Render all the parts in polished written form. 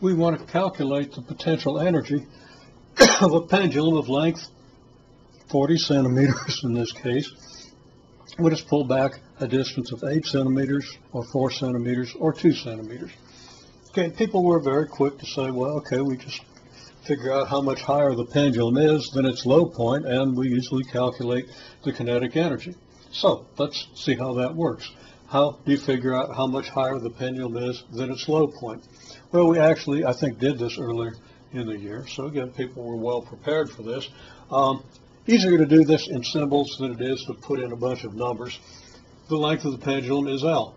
we want to calculate the potential energy of a pendulum of length 40 centimeters in this case, when it's pulled back a distance of 8 centimeters or 4 centimeters or 2 centimeters. Okay, people were very quick to say, well, okay, we just figure out how much higher the pendulum is than its low point, and we easily calculate the kinetic energy. So let's see how that works. How do you figure out how much higher the pendulum is than its low point? Well, we actually, I think, did this earlier in the year. So again, people were well prepared for this. Easier to do this in symbols than it is to put in a bunch of numbers. The length of the pendulum is L.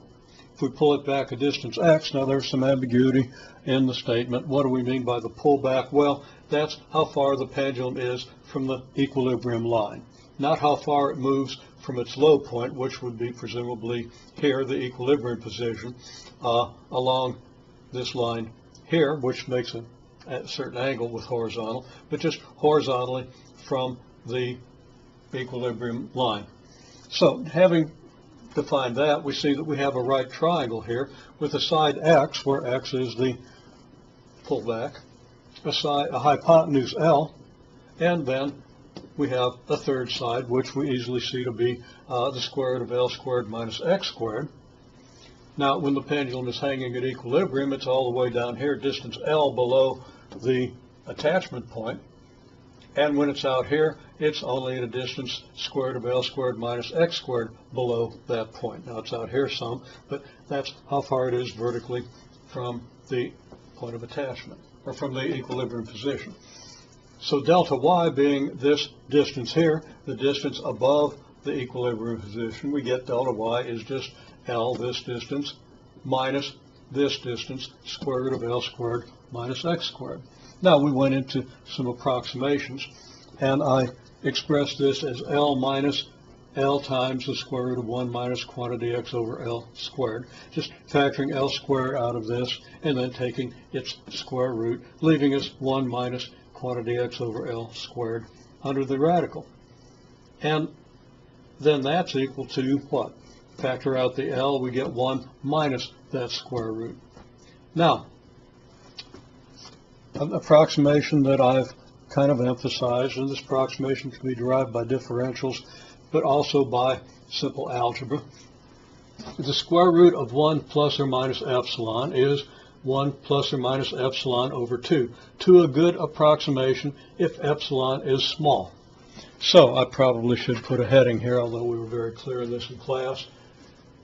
If we pull it back a distance x, now there's some ambiguity in the statement. What do we mean by the pullback? Well, that's how far the pendulum is from the equilibrium line, not how far it moves from its low point, which would be presumably here, the equilibrium position, along this line here, which makes a certain angle with horizontal, but just horizontally from the equilibrium line. So having defined that, we see that we have a right triangle here with a side x, where x is the pullback, a hypotenuse L, and then we have a third side, which we easily see to be the square root of L squared minus x squared. Now, when the pendulum is hanging at equilibrium, it's all the way down here, distance L below the attachment point. And when it's out here, it's only at a distance square root of L squared minus x squared below that point. Now, it's out here some, but that's how far it is vertically from the point of attachment, or from the equilibrium position. So delta y being this distance here, the distance above the equilibrium position, we get delta y is just L, this distance, minus this distance, square root of L squared minus x squared. Now we went into some approximations, and I expressed this as L minus L times the square root of 1 minus quantity x over L squared, just factoring L squared out of this and then taking its square root, leaving us 1 minus quantity x over L squared under the radical. And then that's equal to what? Factor out the L, we get 1 minus that square root. Now, an approximation that I've kind of emphasized, and this approximation can be derived by differentials, but also by simple algebra. The square root of 1 plus or minus epsilon is 1 plus or minus epsilon over 2, to a good approximation if epsilon is small. So I probably should put a heading here, although we were very clear in this in class.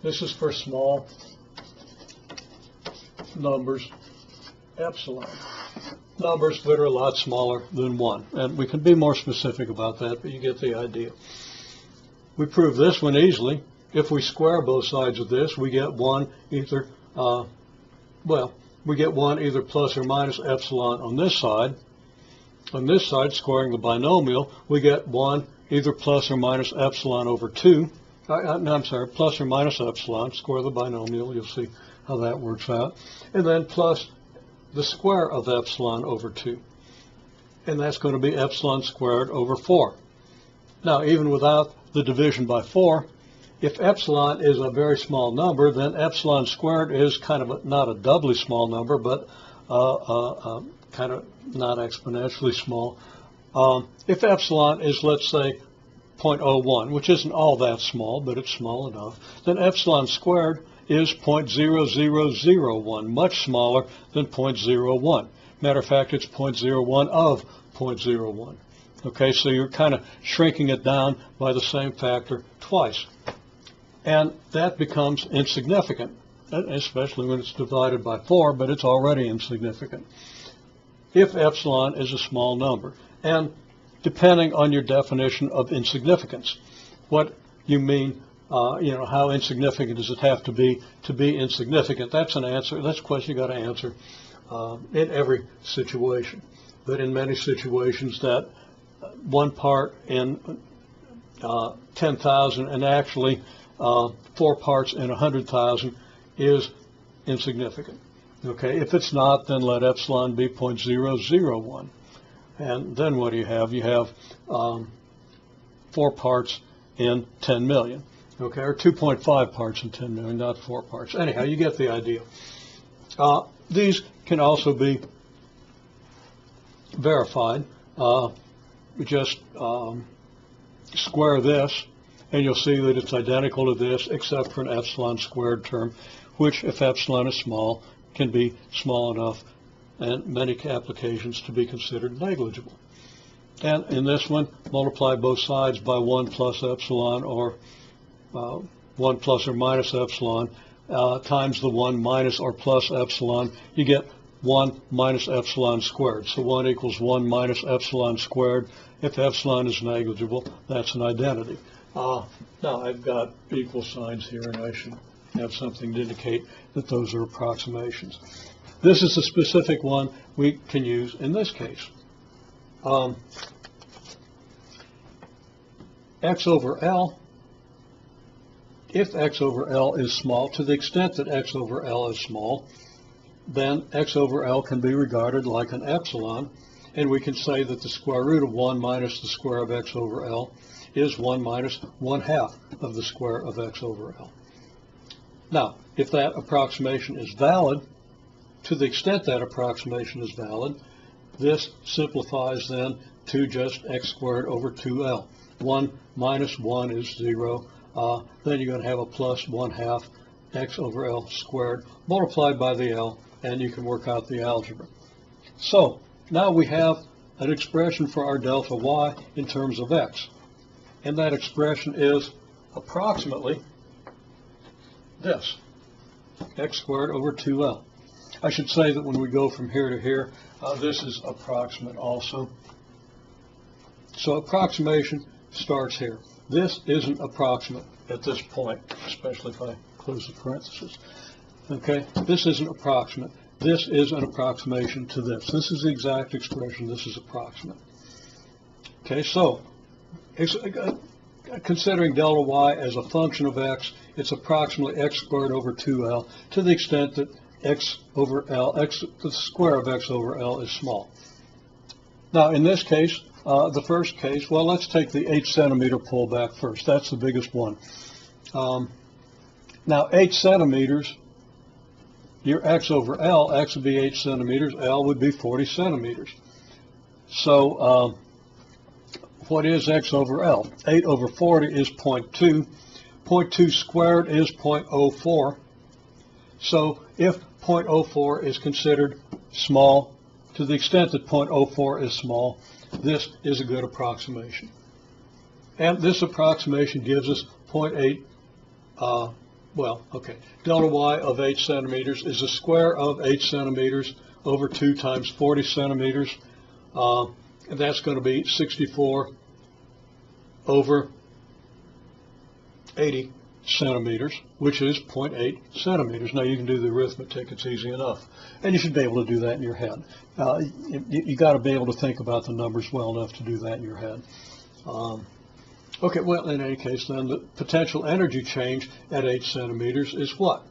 This is for small numbers, epsilon. Numbers that are a lot smaller than 1. And we can be more specific about that, but you get the idea. We prove this one easily. If we square both sides of this, we get 1 either, we get 1 either plus or minus epsilon on this side. On this side, squaring the binomial, we get 1 either plus or minus epsilon over 2. Plus or minus epsilon, square the binomial, you'll see how that works out. And then plus the square of epsilon over 2. And that's going to be epsilon squared over 4. Now, even without the division by 4, if epsilon is a very small number, then epsilon squared is kind of not a doubly small number, but kind of not exponentially small. If epsilon is, let's say, 0.01, which isn't all that small, but it's small enough, then epsilon squared is 0.0001, much smaller than 0.01. Matter of fact, it's 0.01 of 0.01. Okay, so you're kind of shrinking it down by the same factor twice. And that becomes insignificant, especially when it's divided by 4, but it's already insignificant if epsilon is a small number. And depending on your definition of insignificance, what you mean, how insignificant does it have to be insignificant? That's an answer. That's a question you got to answer in every situation. But in many situations, that 1 part in 10,000 and actually 4 parts in 100,000 is insignificant. Okay, if it's not, then let epsilon be 0.001. And then what do you have? You have 4 parts in 10 million. Okay, or 2.5 parts in 10 million, not 4 parts. Anyhow, you get the idea. These can also be verified. We just square this, and you'll see that it's identical to this except for an epsilon squared term, which, if epsilon is small, can be small enough in many applications to be considered negligible. And in this one, multiply both sides by 1 plus epsilon, or 1 plus or minus epsilon, times the 1 minus or plus epsilon. You get 1 minus epsilon squared. So 1 equals 1 minus epsilon squared. If epsilon is negligible, that's an identity. Now I've got equal signs here, and I should have something to indicate that those are approximations. This is a specific one we can use in this case. X over L, if X over L is small, to the extent that X over L is small, then X over L can be regarded like an epsilon, and we can say that the square root of 1 minus the square of X over L is 1 minus 1/2 of the square of X over L. Now, if that approximation is valid, to the extent that approximation is valid, this simplifies then to just X squared over 2L. 1 minus 1 is 0. Then you're going to have a plus 1/2 X over L squared multiplied by the L, and you can work out the algebra. So now we have an expression for our delta Y in terms of X. And that expression is approximately this, X squared over 2L. I should say that when we go from here to here, this is approximate also. So approximation starts here. This isn't approximate at this point, especially if I close the parentheses. Okay, this isn't approximate. This is an approximation to this. This is the exact expression. This is approximate. Okay, so considering delta Y as a function of X, it's approximately X squared over 2L to the extent that X over L, the square of X over L is small. Now in this case, the first case, well, let's take the 8 centimeter pullback first. That's the biggest one. Now 8 centimeters, your X over L, X would be 8 centimeters, L would be 40 centimeters. So what is X over L? 8 over 40 is 0.2. 0.2 squared is 0.04. So if 0.04 is considered small, to the extent that 0.04 is small, this is a good approximation. And this approximation gives us 0.8, delta Y of 8 centimeters is the square of 8 centimeters over 2 times 40 centimeters. And that's going to be 64 over 80 centimeters, which is 0.8 centimeters. Now you can do the arithmetic, it's easy enough. And you should be able to do that in your head. You got to be able to think about the numbers well enough to do that in your head. Okay, well, in any case then, the potential energy change at 8 centimeters is what?